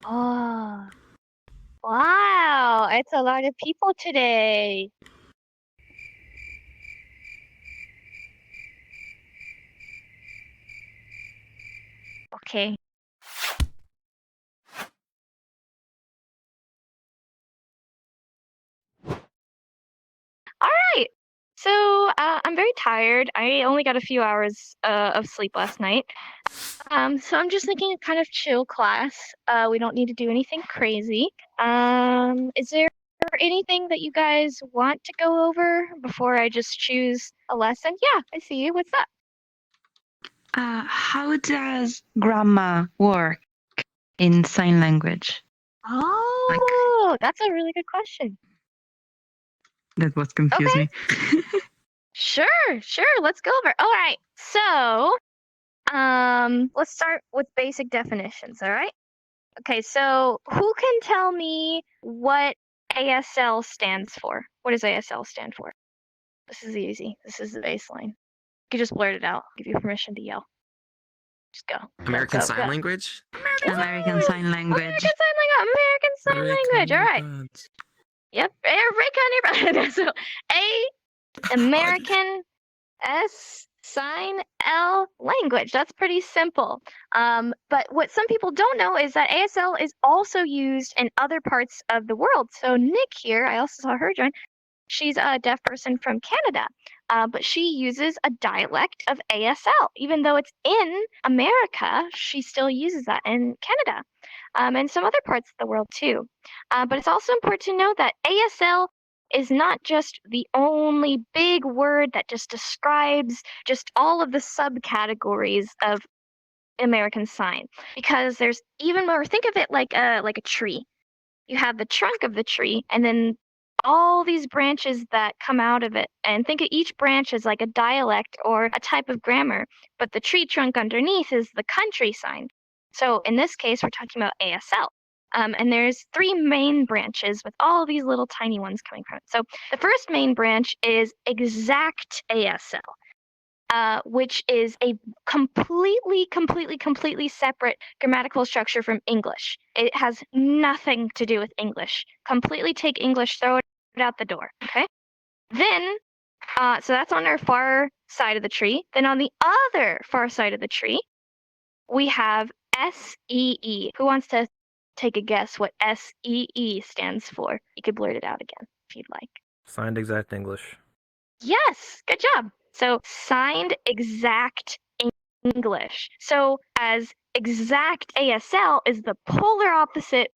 Oh, wow. It's a lot of people today. Okay. All right. So, I'm very tired. I only got a few hours of sleep last night. So I'm just thinking a kind of chill class. We don't need to do anything crazy. Is there anything that you guys want to go over before I just choose a lesson? Yeah, I see you. What's up? How does grammar work in sign language? Oh, that's a really good question. That was confused Okay, me. sure. Let's go over. All right. So, let's start with basic definitions. All right. Okay. So, who can tell me what ASL stands for? What does ASL stand for? This is easy. This is the baseline. You can just blurt it out. I'll give you permission to yell. Just go. American Go, Sign go. Language? American Sign Language. American Sign Language. American Sign Language. All right. Yep. American. So A, American, S, Sign, L, language. That's pretty simple. But what some people don't know is that ASL is also used in other parts of the world. So Nick here, I also saw her join. She's a deaf person from Canada, but she uses a dialect of ASL. Even though it's in America, she still uses that in Canada and some other parts of the world too. But it's also important to know that ASL is not just the only big word that just describes just all of the subcategories of American Sign, because there's even more. Think of it like a tree. You have the trunk of the tree, and then all these branches that come out of it. And think of each branch as like a dialect or a type of grammar, but the tree trunk underneath is the country sign. So in this case, we're talking about ASL. And there's three main branches with all these little tiny ones coming from it. So the first main branch is exact ASL. Which is a completely separate grammatical structure from English. It has nothing to do with English. Completely take English, throw it out the door. Okay. Then, so that's on our far side of the tree. Then on the other far side of the tree, we have SEE. Who wants to take a guess what SEE stands for? You could blurt it out again if you'd like. Signed Exact English. Yes, good job. So signed exact English. So as exact ASL is the polar opposite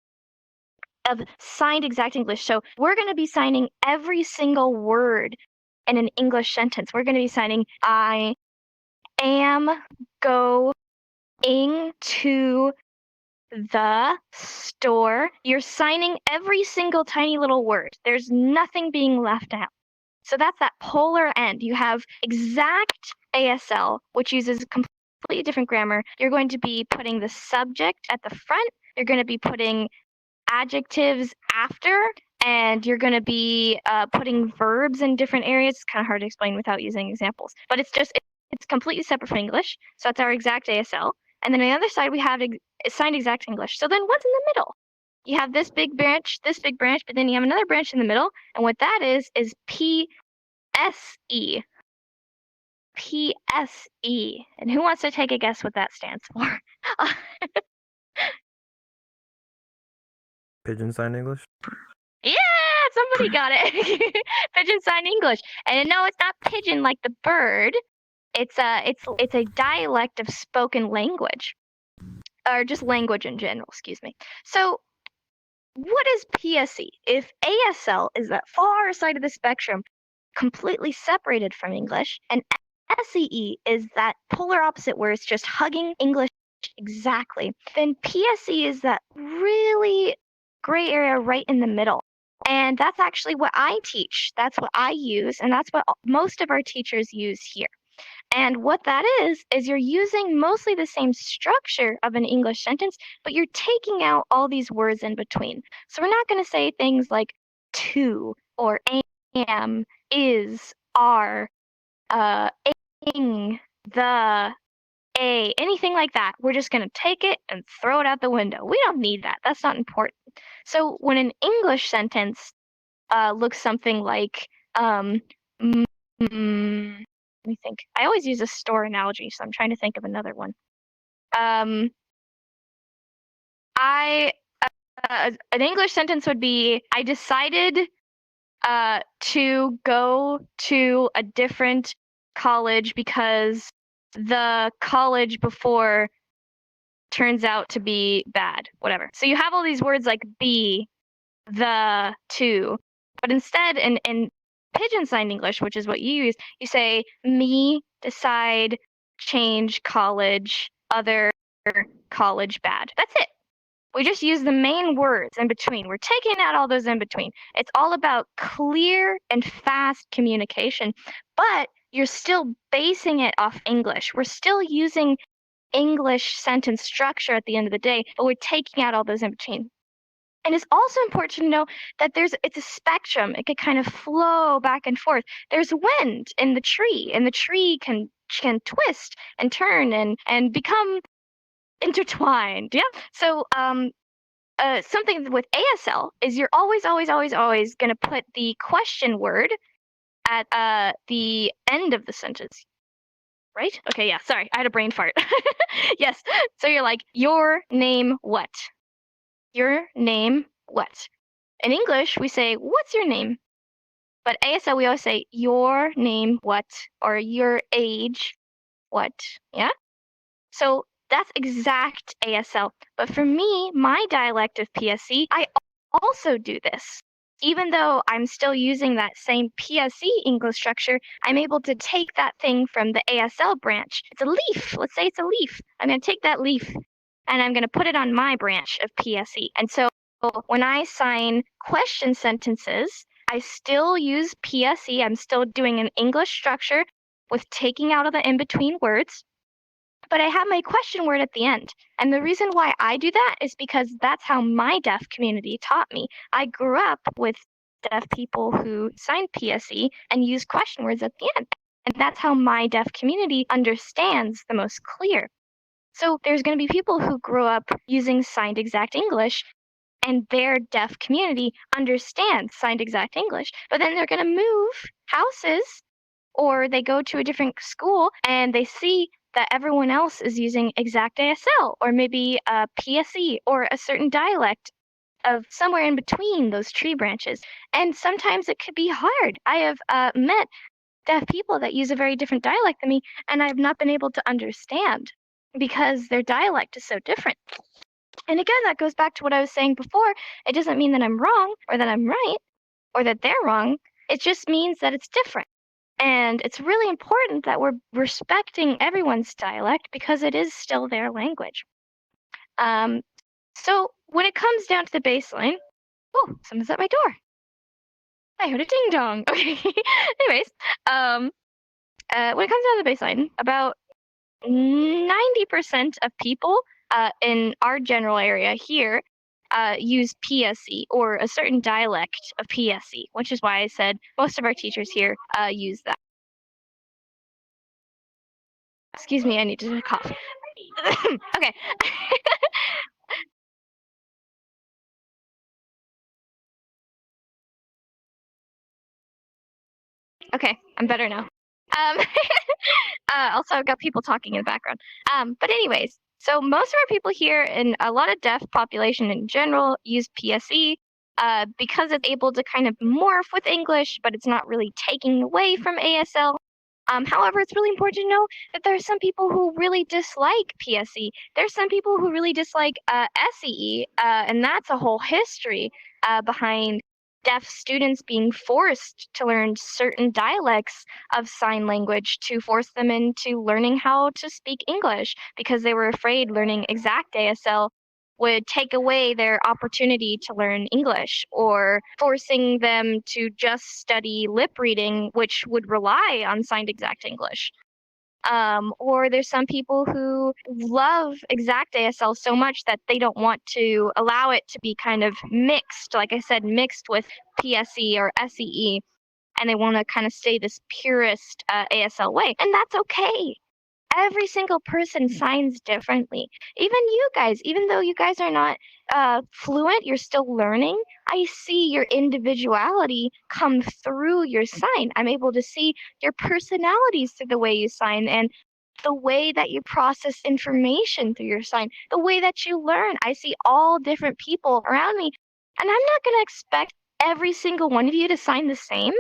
of signed exact English. So we're going to be signing every single word in an English sentence. We're going to be signing I am going to the store. You're signing every single tiny little word. There's nothing being left out. So that's that polar end. You have exact ASL, which uses completely different grammar. You're going to be putting the subject at the front. You're going to be putting adjectives after, and you're going to be putting verbs in different areas. It's kind of hard to explain without using examples, but it's completely separate from English. So that's our exact ASL. And then on the other side, we have signed exact English. So then what's in the middle? You have this big branch, but then you have another branch in the middle. And what that is PSE. PSE. And who wants to take a guess what that stands for? Pigeon Sign English? Yeah, somebody got it. Pigeon Sign English. And no, it's not pigeon like the bird. It's a dialect of spoken language. Or just language in general, excuse me. So what is PSE? If ASL is that far side of the spectrum, completely separated from English, and SEE is that polar opposite where it's just hugging English exactly, then PSE is that really gray area right in the middle. And that's actually what I teach. That's what I use, and that's what most of our teachers use here. And what that is you're using mostly the same structure of an English sentence, but you're taking out all these words in between. So we're not going to say things like to or am, is, are, ing, the, a, anything like that, we're just going to take it and throw it out the window. We don't need that. That's not important. So when an English sentence looks something like, let me think. I always use a store analogy, so I'm trying to think of another one. An English sentence would be, I decided to go to a different college because the college before turns out to be bad, whatever. So you have all these words like be, the, to, but instead in pigeon sign English, which is what you use, you say me, decide, change, college, other, college, bad. That's it. We just use the main words in between. We're taking out all those in between. It's all about clear and fast communication, but you're still basing it off English. We're still using English sentence structure at the end of the day, but we're taking out all those in between. And it's also important to know that it's a spectrum. It could kind of flow back and forth. There's wind in the tree, and the tree can twist and turn and become intertwined. Yeah. So something with ASL is you're always going to put the question word at the end of the sentence. Right? Okay, yeah, sorry. I had a brain fart. Yes. So you're like, your name what? Your name what? In English, we say, what's your name? But ASL, we always say, your name what? Or your age what? Yeah? So that's exact ASL. But for me, my dialect of PSE, I also do this. Even though I'm still using that same PSE English structure, I'm able to take that thing from the ASL branch. It's a leaf. Let's say it's a leaf. I'm going to take that leaf and I'm going to put it on my branch of PSE. And so when I sign question sentences, I still use PSE. I'm still doing an English structure with taking out of the in-between words. But I have my question word at the end. And the reason why I do that is because that's how my deaf community taught me. I grew up with deaf people who signed PSE and use question words at the end. And that's how my deaf community understands the most clear. So there's going to be people who grew up using signed exact English and their deaf community understands signed exact English. But then they're going to move houses or they go to a different school and they see that everyone else is using exact ASL or maybe a PSE or a certain dialect of somewhere in between those tree branches. And sometimes it could be hard. I have met deaf people that use a very different dialect than me, and I've not been able to understand because their dialect is so different. And again, that goes back to what I was saying before. It doesn't mean that I'm wrong or that I'm right or that they're wrong. It just means that it's different. And it's really important that we're respecting everyone's dialect because it is still their language. So when it comes down to the baseline, oh, someone's at my door. I heard a ding dong. Okay. Anyways, when it comes down to the baseline, about 90% of people in our general area here use PSE or a certain dialect of PSE, which is why I said most of our teachers here use that. Excuse me, I need to cough. Okay. Okay, I'm better now. Also, I've got people talking in the background. But anyways, so most of our people here and a lot of deaf population in general use PSE because it's able to kind of morph with English, but it's not really taking away from ASL. However, it's really important to know that there are some people who really dislike PSE. There's some people who really dislike SEE, and that's a whole history behind deaf students being forced to learn certain dialects of sign language to force them into learning how to speak English because they were afraid learning exact ASL would take away their opportunity to learn English or forcing them to just study lip reading, which would rely on signed exact English. Or there's some people who love exact ASL so much that they don't want to allow it to be kind of mixed, like I said, mixed with PSE or SEE, and they want to kind of stay this purest ASL way. And that's okay. every single person signs differently. Even you guys, even though you guys are not fluent, you're still learning. I see your individuality come through your sign. I'm able to see your personalities through the way you sign and the way that you process information through your sign, the way that you learn. I see all different people around me, and I'm not going to expect every single one of you to sign the same.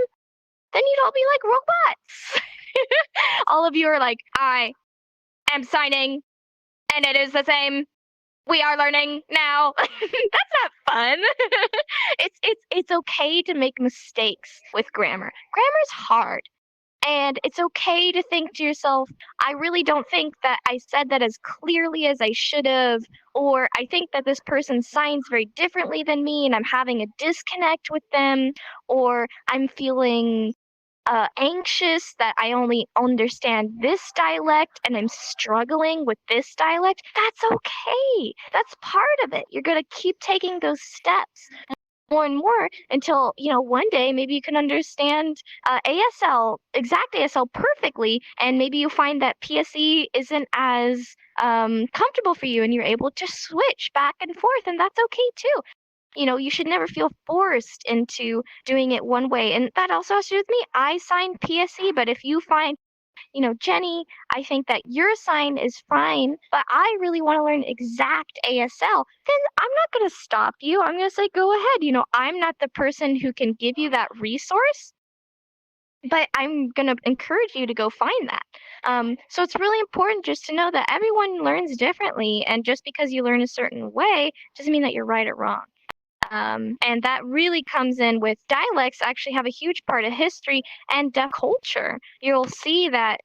Then you'd all be like robots. All of you are like, I am signing, and it is the same. We are learning now. That's not fun. It's okay to make mistakes with grammar. Grammar's hard. And it's okay to think to yourself, I really don't think that I said that as clearly as I should have, or I think that this person signs very differently than me and I'm having a disconnect with them, or I'm feeling anxious that I only understand this dialect and I'm struggling with this dialect. That's okay. That's part of it. You're going to keep taking those steps more and more until, one day maybe you can understand ASL, exact ASL perfectly, and maybe you find that PSE isn't as comfortable for you and you're able to switch back and forth, and that's okay too. You should never feel forced into doing it one way. And that also has to do with me. I signed PSE, but if you find, Jenny, I think that your sign is fine, but I really want to learn exact ASL, then I'm not going to stop you. I'm going to say, go ahead. I'm not the person who can give you that resource, but I'm going to encourage you to go find that. So it's really important just to know that everyone learns differently. And just because you learn a certain way doesn't mean that you're right or wrong. And that really comes in with dialects actually have a huge part of history and culture. You'll see that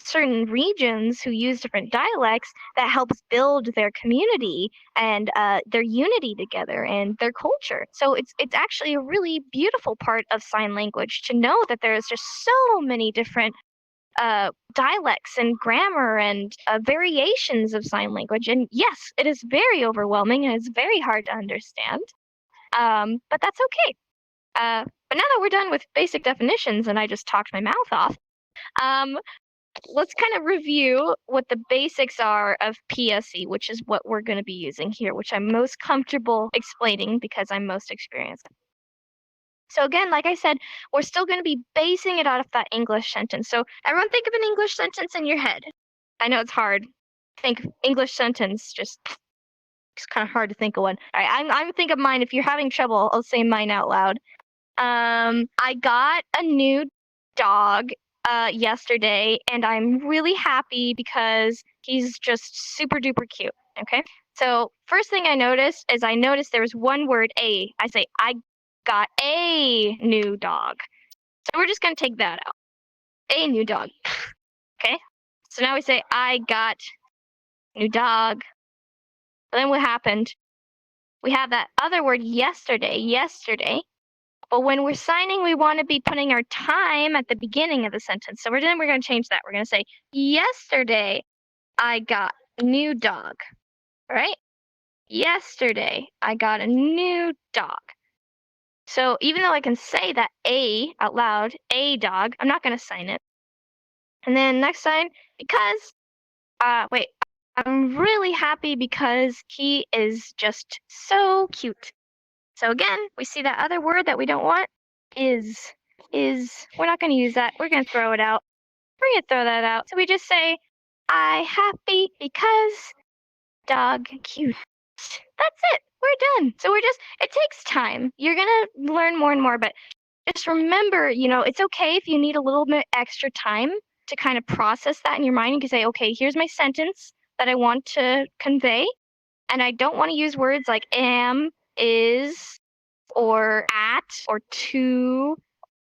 certain regions who use different dialects, that helps build their community and their unity together and their culture. So it's actually a really beautiful part of sign language to know that there's just so many different dialects and grammar and variations of sign language. And yes, it is very overwhelming and it's very hard to understand. But that's okay. But now that we're done with basic definitions and I just talked my mouth off, let's kind of review what the basics are of PSE, which is what we're going to be using here, which I'm most comfortable explaining because I'm most experienced. So again, like I said, we're still going to be basing it out of that English sentence. So everyone think of an English sentence in your head. I know it's hard. Think English sentence, just it's kind of hard to think of one. All right, I'm think of mine. If you're having trouble, I'll say mine out loud. I got a new dog yesterday, and I'm really happy because he's just super duper cute. Okay. So first thing I noticed is there was one word, a. I say I got a new dog. So we're just gonna take that out. A new dog. Okay. So now we say I got new dog. But then what happened? We have that other word yesterday. But when we're signing, we want to be putting our time at the beginning of the sentence. So we're going to change that. We're going to say, yesterday, I got a new dog. All right? Yesterday, I got a new dog. So even though I can say that a out loud, a dog, I'm not going to sign it. And then next sign, because, I'm really happy because he is just so cute. So again, we see that other word that we don't want is. We're not going to use that. We're going to throw it out. We're going to throw that out. So we just say, I happy because dog cute. That's it. We're done. So it takes time. You're going to learn more and more, but just remember, it's okay if you need a little bit extra time to kind of process that in your mind. You can say, okay, here's my sentence that I want to convey. And I don't want to use words like am, is, or at, or to,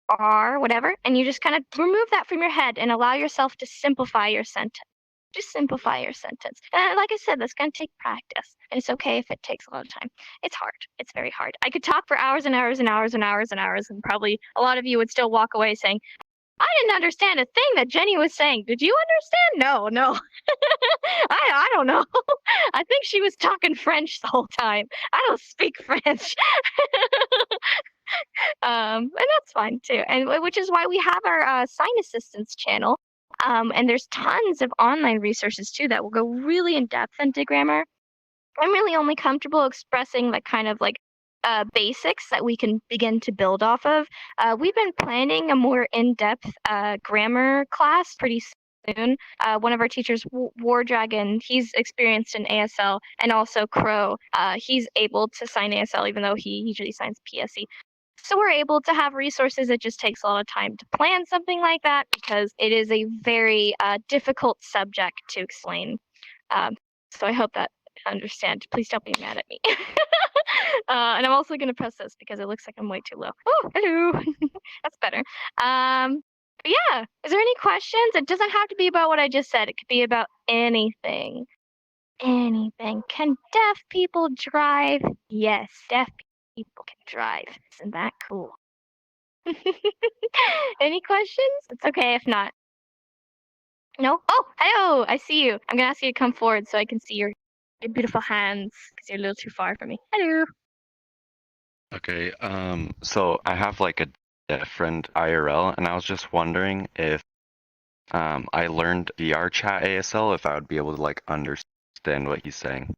are, whatever. And you just kind of remove that from your head and allow yourself to simplify your sentence. Just simplify your sentence. And like I said, that's going to take practice. And it's okay if it takes a lot of time. It's hard. It's very hard. I could talk for hours and hours and hours and hours and hours, and probably a lot of you would still walk away saying, I didn't understand a thing that Jenny was saying. Did you understand? No. I don't know. I think she was talking French the whole time. I don't speak French. And that's fine too. And which is why we have our sign assistance channel. And there's tons of online resources too that will go really in depth into grammar. I'm really only comfortable expressing like kind of like basics that we can begin to build off of. We've been planning a more in-depth grammar class pretty soon. One of our teachers, War Dragon, he's experienced in ASL, and also Crow. He's able to sign ASL even though he usually signs PSE. So we're able to have resources. It just takes a lot of time to plan something like that because it is a very difficult subject to explain. So I hope that understand. Please don't be mad at me. And I'm also going to press this because it looks like I'm way too low. Oh, hello. That's better. But yeah, is there any questions? It doesn't have to be about what I just said. It could be about anything. Anything. Can deaf people drive? Yes, deaf people can drive. Isn't that cool? Any questions? It's okay if not. No? Oh, hello! I see you. I'm gonna ask you to come forward so I can see your beautiful hands because you're a little too far from me. Hello. Okay, so I have like a deaf friend IRL, and I was just wondering if I learned VR chat ASL, if I would be able to like understand what he's saying.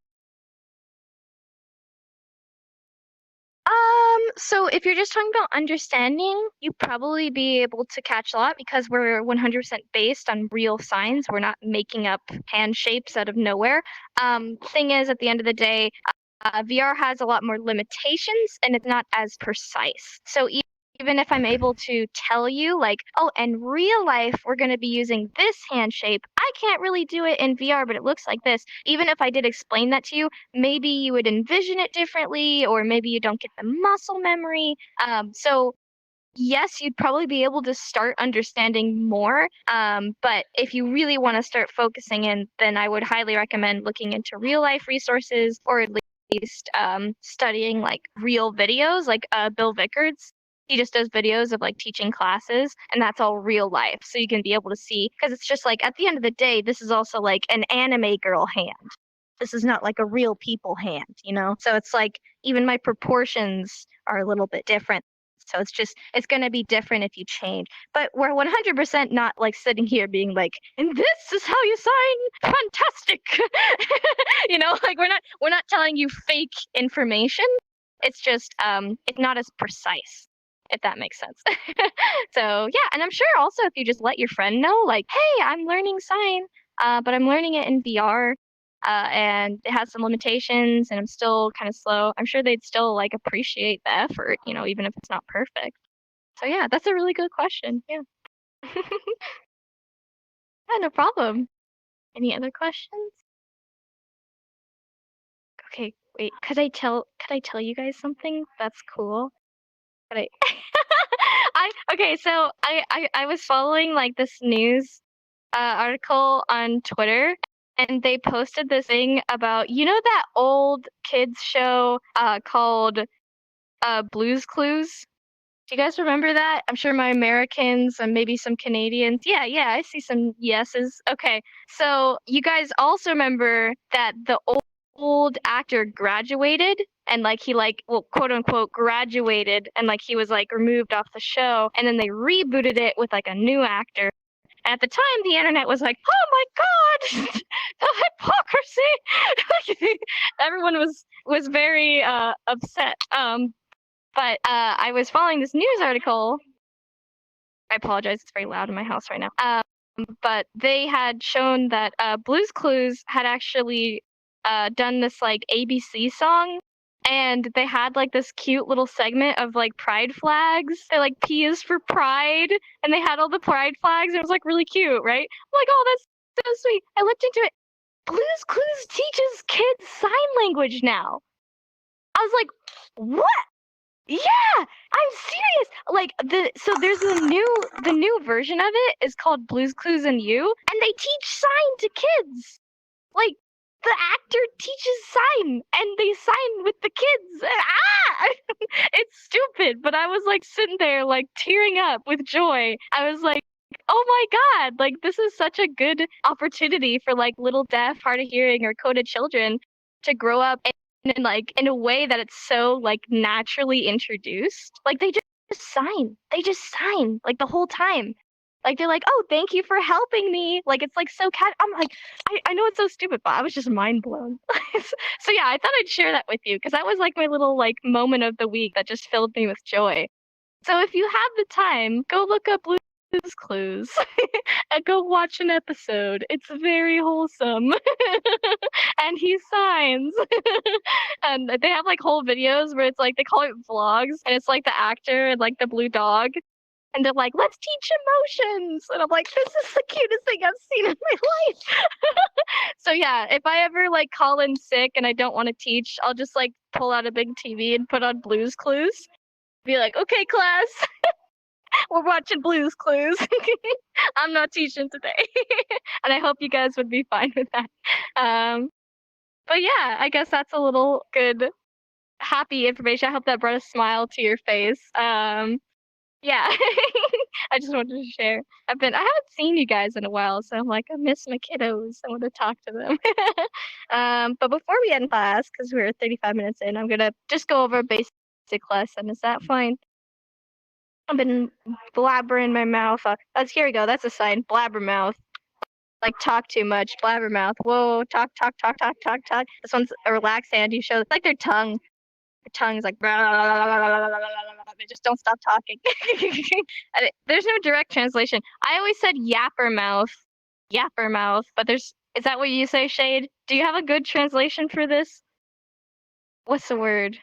So if you're just talking about understanding, you'd probably be able to catch a lot because we're 100% based on real signs. We're not making up hand shapes out of nowhere. Thing is, at the end of the day, VR has a lot more limitations and it's not as precise. So even if I'm able to tell you, like, oh, in real life, we're going to be using this hand shape, I can't really do it in VR, but it looks like this. Even if I did explain that to you, maybe you would envision it differently, or maybe you don't get the muscle memory. So yes, you'd probably be able to start understanding more. But if you really want to start focusing in, then I would highly recommend looking into real life resources, or at least studying like real videos, like Bill Vickers. He just does videos of like teaching classes, and that's all real life. So you can be able to see, because it's just like at the end of the day, this is also like an anime girl hand. This is not like a real people hand, you know? So it's like even my proportions are a little bit different. So it's going to be different if you change. But we're 100% not like sitting here being like, and this is how you sign fantastic. You know, like we're not telling you fake information. It's just it's not as precise, if that makes sense. So yeah, and I'm sure also if you just let your friend know, like, hey, I'm learning sign, but I'm learning it in VR. And it has some limitations and I'm still kind of slow. I'm sure they'd still like appreciate the effort, you know, even if it's not perfect. So yeah, that's a really good question. Yeah. Yeah, no problem. Any other questions? Okay, wait, could I tell you guys something that's cool? Could I okay, so I was following like this news article on Twitter, and they posted this thing about, you know, that old kids show called Blue's Clues. Do you guys remember that? I'm sure my Americans and maybe some Canadians. Yeah, I see some yeses. Okay, so you guys also remember that the old actor graduated, and like he like, well, quote unquote graduated, and like he was like removed off the show, and then they rebooted it with like a new actor. At the time, the internet was like, "Oh my God, the hypocrisy!" Everyone was very upset. But I was following this news article. I apologize; it's very loud in my house right now. But they had shown that Blue's Clues had actually done this like ABC song, and they had like this cute little segment of like pride flags. They like P is for pride, and they had all the pride flags. It was like really cute, right? I'm like, oh, that's so sweet. I looked into it. Blue's Clues teaches kids sign language now. I was like, what? Yeah, I'm serious. Like so there's the new version of it is called Blue's Clues and You, and they teach sign to kids. Like the actor teaches sign and they sign with the kids. It's stupid, but I was like sitting there like tearing up with joy. I was like, oh my God, like this is such a good opportunity for like little deaf, hard of hearing, or coded children to grow up in like in a way that it's so like naturally introduced. Like they just sign. They just sign like the whole time. Like they're like, "Oh, thank you for helping me." Like it's like so I'm like, I know it's so stupid, but I was just mind blown. So yeah, I thought I'd share that with you because that was like my little like moment of the week that just filled me with joy. So if you have the time, go look up Blue's Clues and go watch an episode. It's very wholesome. And he signs. And they have like whole videos where it's like they call it vlogs and it's like the actor and like the blue dog. And they're like, let's teach emotions. And I'm like, this is the cutest thing I've seen in my life. So yeah, if I ever like call in sick and I don't want to teach, I'll just like pull out a big TV and put on Blue's Clues. Be like, okay, class, we're watching Blue's Clues. I'm not teaching today. And I hope you guys would be fine with that. But yeah, I guess that's a little good, happy information. I hope that brought a smile to your face. Yeah, I just wanted to share. I haven't seen you guys in a while, so I'm like, I miss my kiddos. I want to talk to them. But before we end class, because we're 35 minutes in, I'm gonna just go over a basic lesson. Is that fine? I've been blabbering my mouth. Here we go. That's a sign. Blabbermouth. Like talk too much. Blabbermouth. Whoa. Talk. This one's a relaxed hand. You show like their tongue. Their tongue's like. They just don't stop talking. There's no direct translation. I always said yappermouth. Yappermouth. But is that what you say, Shade? Do you have a good translation for this? What's the word?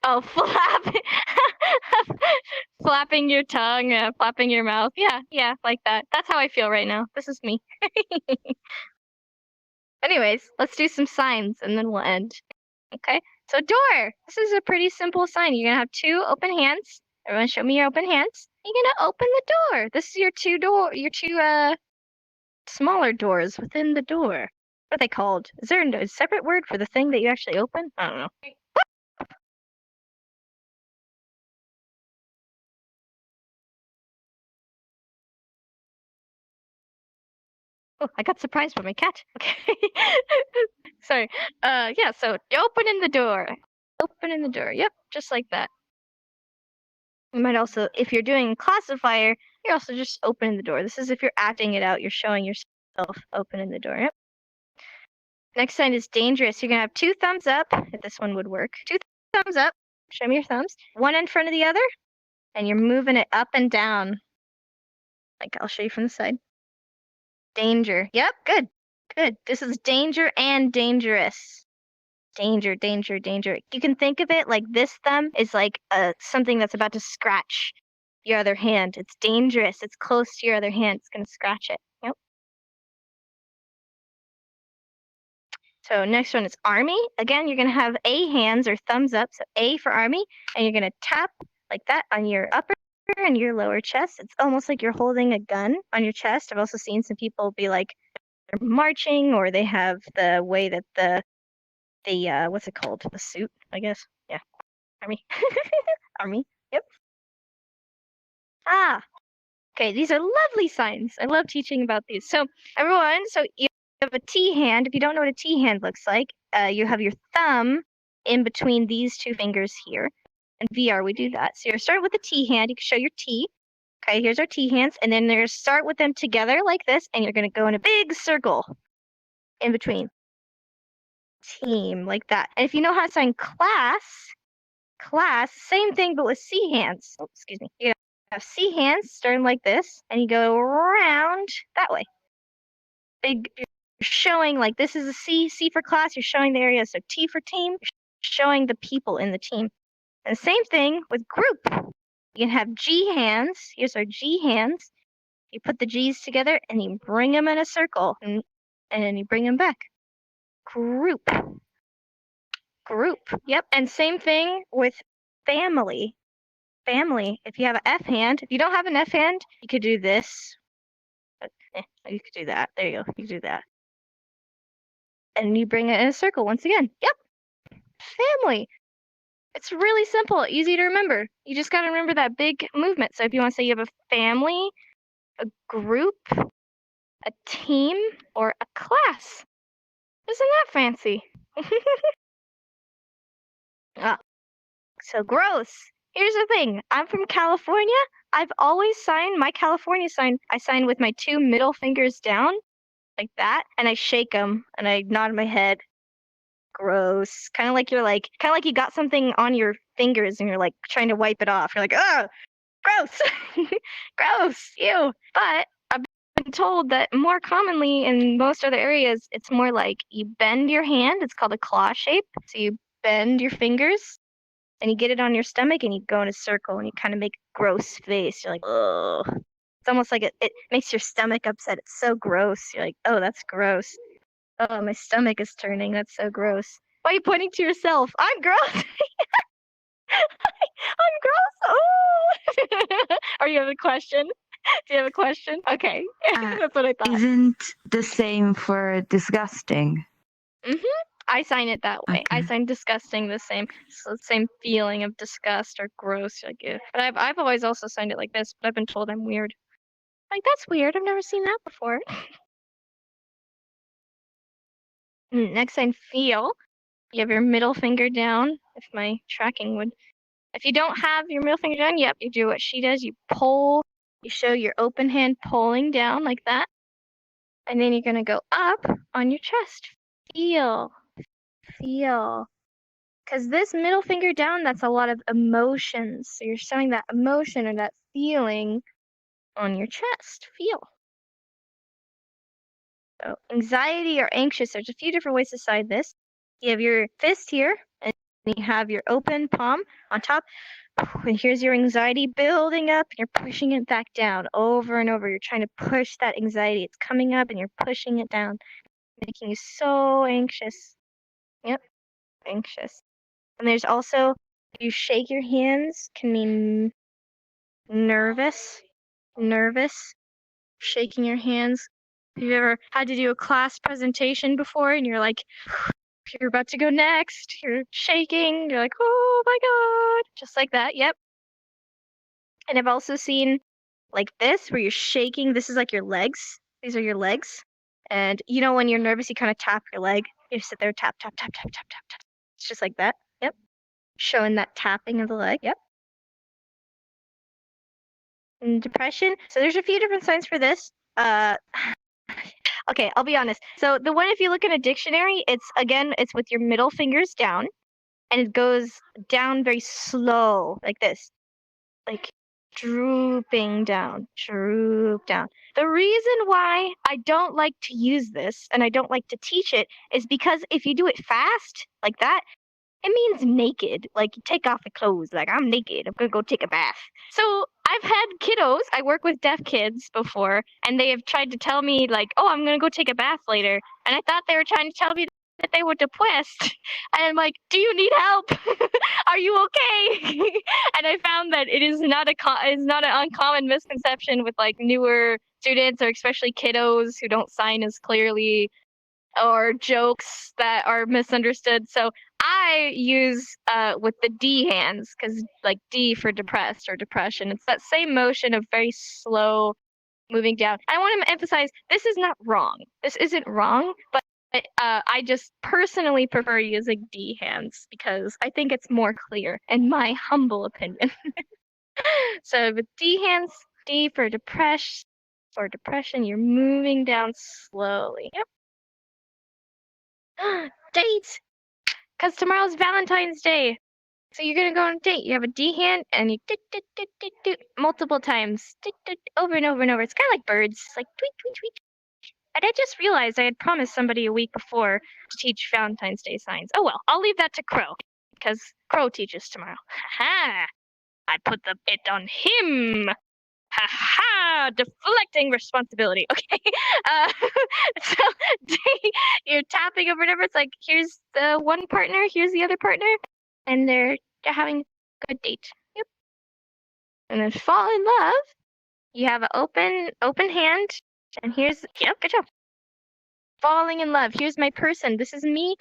Oh, flapping your tongue, flapping your mouth. Yeah, like that. That's how I feel right now. This is me. Anyways, let's do some signs and then we'll end. Okay, so door. This is a pretty simple sign. You're gonna have two open hands. Everyone show me your open hands. You're gonna open the door. This is your two smaller doors within the door. What are they called? Is there a separate word for the thing that you actually open? I don't know. Oh, I got surprised by my cat. Okay. Sorry. Yeah, so you open in the door. Open in the door. Yep, just like that. You might also, if you're doing classifier, you're also just opening the door. This is if you're acting it out, you're showing yourself opening the door. Yep. Next sign is dangerous. You're going to have two thumbs up, if this one would work. Two thumbs up. Show me your thumbs. One in front of the other, and you're moving it up and down. Like, I'll show you from the side. Danger. Yep, good. Good. This is danger and dangerous. Danger. You can think of it like this thumb is like something that's about to scratch your other hand. It's dangerous. It's close to your other hand. It's going to scratch it. Yep. So next one is army. Again, you're going to have A hands or thumbs up. So A for army. And you're going to tap like that on your upper and your lower chest. It's almost like you're holding a gun on your chest. I've also seen some people be like they're marching or they have the way that the what's it called? The suit, I guess. Yeah. Army. Army. Yep. Ah. Okay, these are lovely signs. I love teaching about these. So everyone, you have a T hand. If you don't know what a T hand looks like, you have your thumb in between these two fingers here. In VR, we do that. So you start with the T hand. You can show your T. Okay, here's our T hands. And then you're going to start with them together like this. And you're going to go in a big circle in between. Team, like that. And if you know how to sign class, same thing, but with C hands. Oh, excuse me. You have C hands starting like this. And you go around that way. Big. You're showing like this is a C for class. You're showing the area. So T for team. You're showing the people in the team. And the same thing with group. You can have G hands. Here's our G hands. You put the G's together and you bring them in a circle. And then you bring them back. Group. Yep. And same thing with family. If you have an F hand, if you don't have an F hand, you could do this. You could do that. There you go. You could do that. And you bring it in a circle once again. Yep. Family. It's really simple, easy to remember. You just got to remember that big movement. So if you want to say you have a family, a group, a team, or a class. Isn't that fancy? Ah, So gross. Here's the thing. I'm from California. I've always signed my California sign. I sign with my 2 middle fingers down, like that, and I shake them and I nod my head. Gross. Kind of like you got something on your fingers and you're like trying to wipe it off. You're like, oh, gross, gross, ew. But I've been told that more commonly in most other areas, it's more like you bend your hand. It's called a claw shape. So you bend your fingers and you get it on your stomach and you go in a circle and you kind of make a gross face. You're like, oh. It's almost like it makes your stomach upset. It's so gross. You're like, oh, that's gross. Oh, my stomach is turning. That's so gross. Why are you pointing to yourself? I'm gross. I'm gross. Oh. Or you have a question? Do you have a question? Okay. That's what I thought. Isn't the same for disgusting? I sign it that way. I Okay. sign disgusting the same. So the same feeling of disgust or gross. Like, ew. But I've always also signed it like this, but I've been told I'm weird. Like, that's weird. I've never seen that before. Next sign, feel. You have your middle finger down, if my tracking would. If you don't have your middle finger down, yep, you do what she does. You pull, you show your open hand pulling down like that. And then you're going to go up on your chest. Feel. Feel. Because this middle finger down, that's a lot of emotions. So you're showing that emotion or that feeling on your chest. Feel. So anxiety or anxious, there's a few different ways to sign this. You have your fist here, and you have your open palm on top. And here's your anxiety building up, and you're pushing it back down over and over. You're trying to push that anxiety. It's coming up, and you're pushing it down, making you so anxious. Yep, anxious. And there's also, you shake your hands, can mean nervous, shaking your hands. Have you ever had to do a class presentation before and you're like, you're about to go next, you're shaking, you're like, oh my God, just like that, yep. And I've also seen like this where you're shaking, this is like your legs, these are your legs. And you know when you're nervous, you kind of tap your leg, you sit there, tap, tap, tap, tap, tap, tap, tap. It's just like that, yep. Showing that tapping of the leg, yep. And depression, so there's a few different signs for this. Okay, I'll be honest. So the one, if you look in a dictionary, it's with your middle fingers down, and it goes down very slow, like this, like drooping down, droop down. The reason why I don't like to use this and I don't like to teach it is because if you do it fast, like that, it means naked. Like, you take off the clothes. Like, I'm naked. I'm gonna go take a bath. So I've had kiddos. I work with deaf kids before, and they have tried to tell me, like, oh, I'm gonna go take a bath later. And I thought they were trying to tell me that they were depressed. And I'm like, do you need help? Are you okay? And I found that it is not an uncommon misconception with like newer students or especially kiddos who don't sign as clearly, or jokes that are misunderstood. So I use with the D hands, because like D for depressed or depression. It's that same motion of very slow moving down. I want to emphasize this is not wrong. This isn't wrong, but I just personally prefer using D hands because I think it's more clear, in my humble opinion. So with D hands, D for depression, you're moving down slowly. Yep. Date! Because tomorrow's Valentine's Day. So you're going to go on a date. You have a D hand and you multiple times. Over and over and over. It's kind of like birds. It's like tweet, tweet, tweet. And I just realized I had promised somebody a week before to teach Valentine's Day signs. Oh well, I'll leave that to Crow. Because Crow teaches tomorrow. Ha! I put it on him. Ha ha! Deflecting responsibility. Okay. So you're tapping over and over. It's like, here's the one partner, here's the other partner, and they're having a good date. Yep. And then fall in love. You have an open hand, and here's, yep, good job. Falling in love. Here's my person. This is me.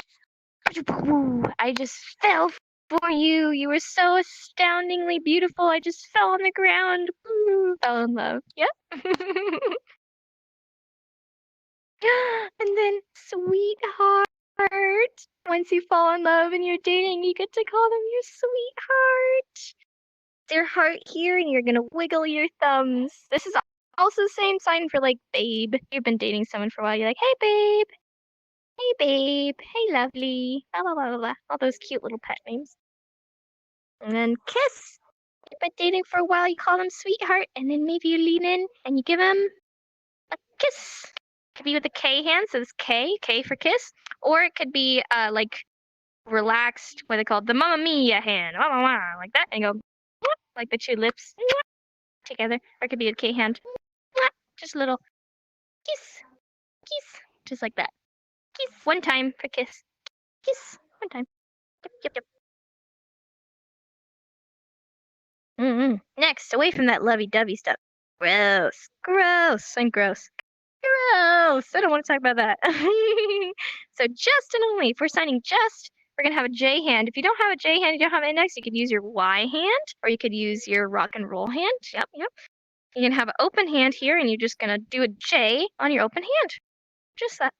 I just fell for you. You were so astoundingly beautiful. I just fell on the ground. Fell in love. Yep. And then sweetheart. Once you fall in love and you're dating, you get to call them your sweetheart. Their heart here, and you're gonna wiggle your thumbs. This is also the same sign for like babe. You've been dating someone for a while. You're like, hey babe, hey babe, hey lovely, blah blah blah blah blah. All those cute little pet names. And then kiss. You've been dating for a while. You call them sweetheart, and then maybe you lean in and you give them a kiss. Could be with a K hand, so it's K for kiss, or it could be like relaxed, what they call it, the Mamma Mia hand, like that, and go like the two lips together, or it could be a K hand, just a little kiss, kiss, just like that. Kiss one time for kiss, kiss one time. Yep. Next, away from that lovey-dovey stuff. Gross, and gross. Gross! I don't want to talk about that. So just and only, if we're signing just, we're going to have a J hand. If you don't have a J hand, you don't have an index, you could use your Y hand, or you could use your rock and roll hand. Yep. You can have an open hand here, and you're just going to do a J on your open hand. Just that.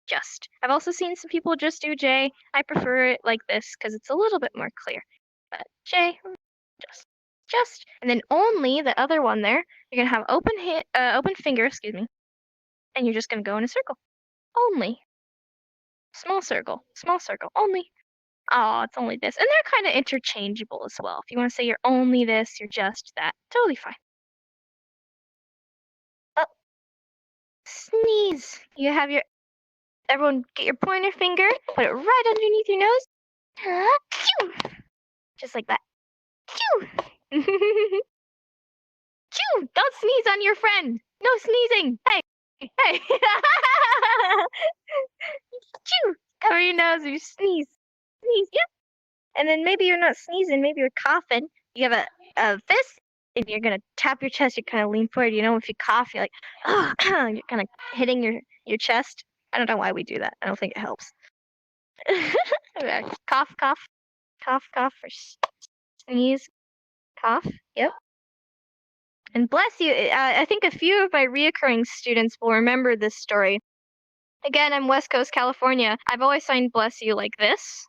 Just. I've also seen some people just do J. I prefer it like this because it's a little bit more clear. But J, just. And then only, the other one there, you're going to have open finger, and you're just going to go in a circle. Only. Small circle, only. Oh, it's only this. And they're kind of interchangeable as well. If you want to say you're only this, you're just that, totally fine. Oh, sneeze. You have everyone get your pointer finger, put it right underneath your nose. Just like that. Don't sneeze on your friend. No sneezing. Hey. Cover your nose or you sneeze. Yep. And then maybe you're not sneezing, maybe you're coughing. You have a fist, and you're gonna tap your chest. You kind of lean forward. You know, if you cough, you're like, oh, you're kind of hitting your chest. I don't know why we do that. I don't think it helps. Cough, or sneeze, cough. Yep. And bless you. I think a few of my reoccurring students will remember this story. Again, I'm West Coast, California. I've always signed bless you like this.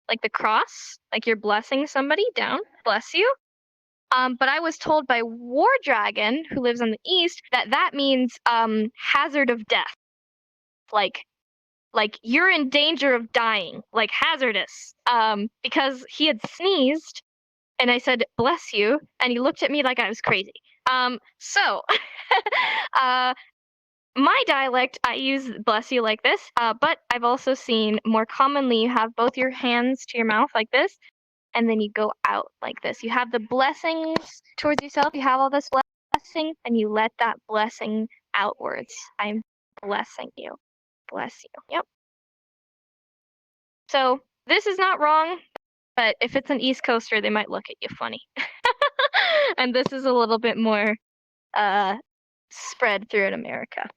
Like the cross, like you're blessing somebody down, bless you. But I was told by War Dragon, who lives on the east, that means hazard of death. Like you're in danger of dying, like hazardous. Because he had sneezed, and I said bless you, and he looked at me like I was crazy. So my dialect, I use bless you like this, but I've also seen more commonly you have both your hands to your mouth like this, and then you go out like this. You have the blessings towards yourself, you have all this blessing, and you let that blessing outwards. I'm blessing you. Bless you. Yep. So this is not wrong, but if it's an East Coaster, they might look at you funny. And this is a little bit more spread throughout America.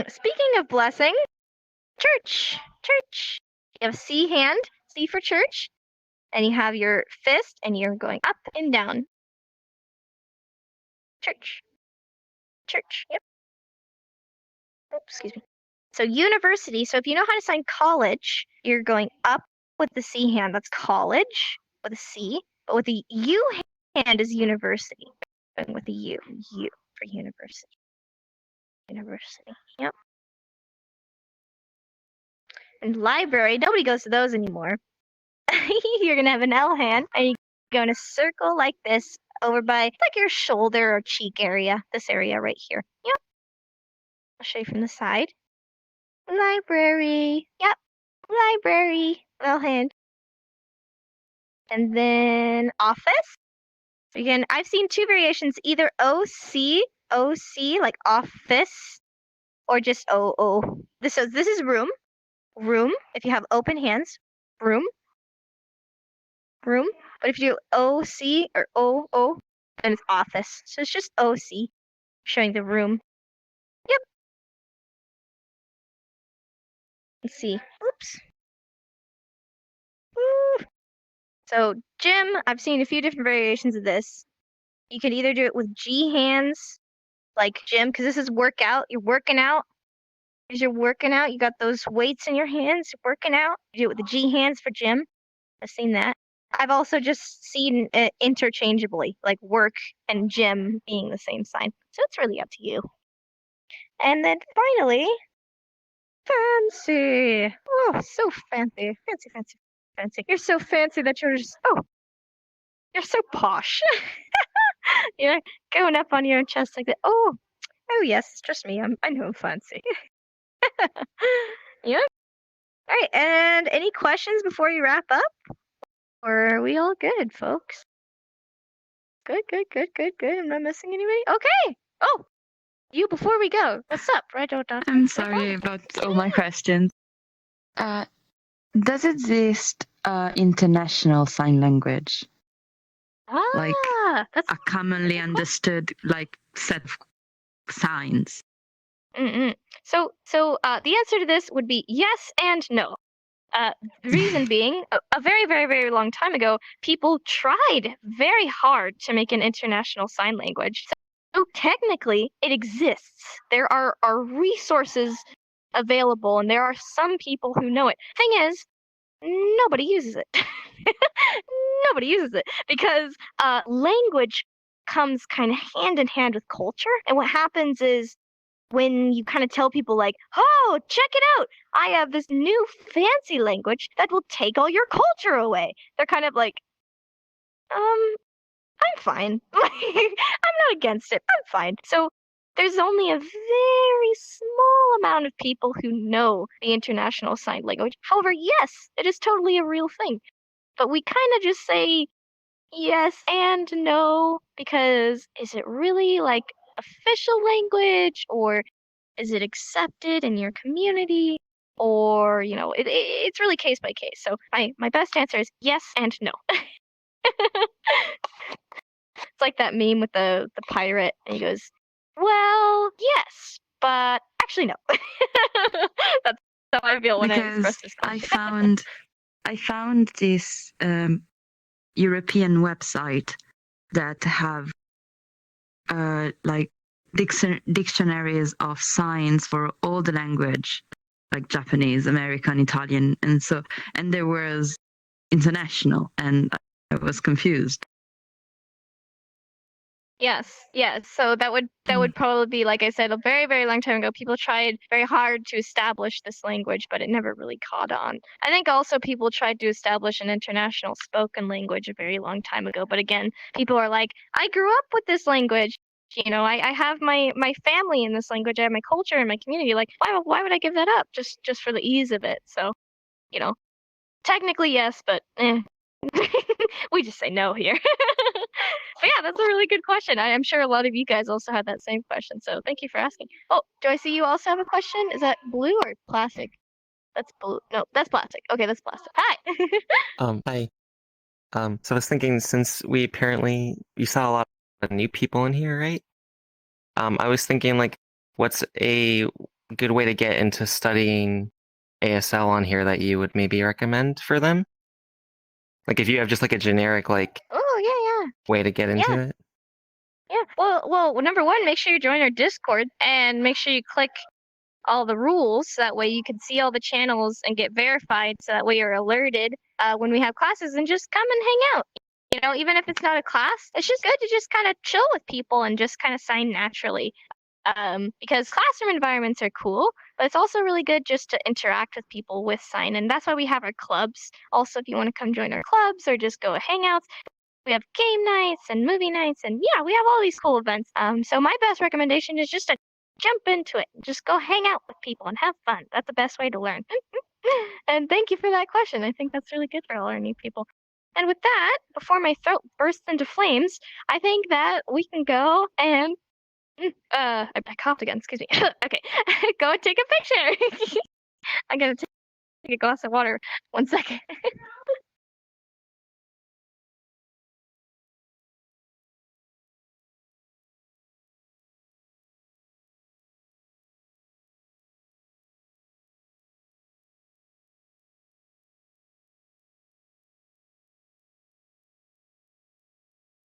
Speaking of blessing, church. You have C hand, C for church, and you have your fist, and you're going up and down. Church. Yep. Oh, excuse me. So university. So if you know how to sign college, you're going up with the C hand. That's college with a C, but with the U hand is university. Going with the U for university. Yep. And library, nobody goes to those anymore. You're gonna have an L hand, and you go in a circle like this over by like your shoulder or cheek area. This area right here. Yep. I'll show you from the side. Library. Yep. Library. L hand. And then office. Again, I've seen two variations, either OC, like office, or just OO. This is room. If you have open hands, room. But if you do OC or OO, then it's office. So it's just OC, showing the room. Yep. Let's see. Oops. Ooh. So gym, I've seen a few different variations of this. You could either do it with G hands, like gym, because this is workout. You're working out. As you're working out, you got those weights in your hands, working out. You do it with the G hands for gym. I've seen that. I've also just seen it interchangeably, like work and gym being the same sign. So it's really up to you. And then finally, fancy. Oh, so fancy. Fancy, fancy, fancy. You're so fancy that you're just, oh, you're so posh. You're going up on your own chest like that. Oh, yes, it's just me. I know I'm fancy. Yeah. All right. And any questions before you wrap up? Or are we all good, folks? Good. I'm not missing anybody. Okay. Oh, you before we go. What's up, Red Dot? I'm sorry about all my questions. Does it exist international sign language? Like that's a commonly understood set of signs? So the answer to this would be yes and no. The reason being, a very, very, very long time ago, people tried very hard to make an international sign language. So technically, it exists. There are resources available, and there are some people who know it. Thing is, nobody uses it. Nobody uses it because language comes kind of hand in hand with culture. And what happens is when you kind of tell people like, oh, check it out, I have this new fancy language that will take all your culture away. They're kind of like, I'm fine. I'm not against it. I'm fine. So there's only a very small amount of people who know the international sign language. However, yes, it is totally a real thing. But we kind of just say yes and no because is it really like official language or is it accepted in your community? Or, it's really case by case. So my best answer is yes and no. It's like that meme with the pirate, and he goes, well, yes, but actually no. That's how I feel when I express this question. I found this European website that have dictionaries of signs for all the language, like Japanese, American, Italian, and there was international, and I was confused. Yes. So that would probably be, like I said, a very, very long time ago. People tried very hard to establish this language, but it never really caught on. I think also people tried to establish an international spoken language a very long time ago. But again, people are like, I grew up with this language. I have my family in this language. I have my culture and my community. Like, why would I give that up just for the ease of it? So, technically yes, but we just say no here. But yeah, that's a really good question. I'm sure a lot of you guys also had that same question. So thank you for asking. Oh, do I see you also have a question? Is that blue or plastic? That's blue. No, that's plastic. Okay, that's plastic. Hi. Hi. So I was thinking, since you saw a lot of new people in here, right? I was thinking, like, what's a good way to get into studying ASL on here that you would maybe recommend for them? Like, if you have just like a generic way to get into it. Yeah. Well, number one, make sure you join our Discord and make sure you click all the rules so that way you can see all the channels and get verified so that way you're alerted when we have classes and just come and hang out. Even if it's not a class, it's just good to just kind of chill with people and just kind of sign naturally. Because classroom environments are cool, but it's also really good just to interact with people with sign. And that's why we have our clubs. Also, if you want to come join our clubs or just go hangouts, we have game nights and movie nights. And yeah, we have all these cool events. So my best recommendation is just to jump into it. Just go hang out with people and have fun. That's the best way to learn. And thank you for that question. I think that's really good for all our new people. And with that, before my throat bursts into flames, I think that we can go and I coughed again, excuse me. Okay, go and take a picture. I'm gonna take a glass of water. 1 second.